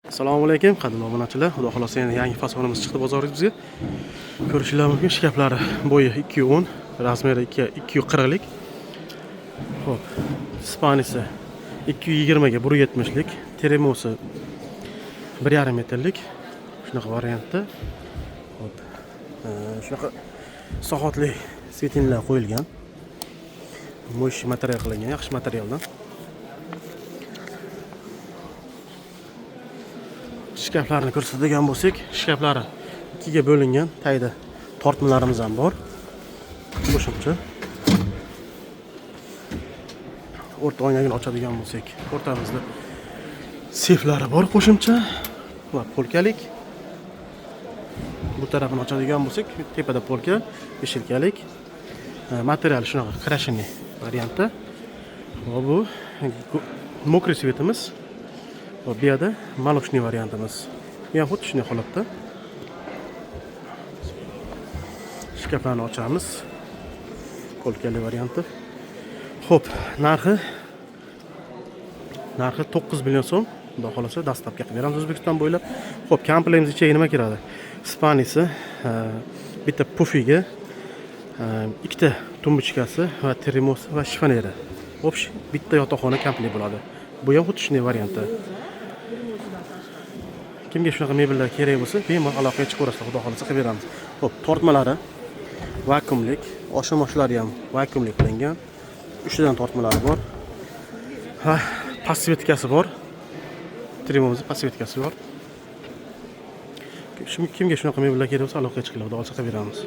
Assalomu alaykum, qadrli obunachilar. Xudo xolasa yana yangi fasonimiz chiqdi bozorimizga. Ko'rishingiz mumkin, shkaflari bo'yi 210, razmeri 240 lik. Xo'p, spanisi 220 ga 170 lik, teremosi 1,5 metrlik. Shunaqa variantda. Xo'p. Shunaqa soatli svetinlar qo'yilgan. Mo'sh material qilingan, yaxshi materialdan. Shkaflarni ko'rsatadigan bo'lsak, shkaflari ikkiga bo'lingan, tagida tortmalarimiz ham bor. Qo'shimcha. O'rta oynagini ochadigan bo'lsak, o'rtamizda seflari bor qo'shimcha va polkalik. Bu tarafini ochadigan bo'lsak, tepada polka, beshilkalik. Material shunaqa krashini variantda. Va bu mokriy svetimiz. Va bu yerda malochniy variantimiz. Bu ham xuddi shunday holatda. Shkaflarni ochamiz. Polkali varianti. Xo'p, narxi 9 million so'm. Xudo xolasa dastlabki qilib beramiz O'zbekiston bo'ylab. Xo'p, komplektimiz ichiga nima kiradi? Spanisi, bitta pufiga, ikkita tumbuchkasi va termos va shifoneri. Общ bitta yotoqxona komplekt bo'ladi. Bu ham xuddi shunday variantda. Kimga shunaqa mebellar kerak bo'lsa, bemalol aloqaga chiqaverasiz, xudo xolasa qilib beramiz. Xo'p, tortmalari vakuumlik, oshimoshlari ham vakuumlik qilingan. 3 dan tortmalari bor. Ha, pasvetkasi bor. Tremomiz pasvetkasi bor. Kimga shunaqa mebellar kerak bo'lsa, aloqaga chiqinglar, xudo xolasa qilib beramiz.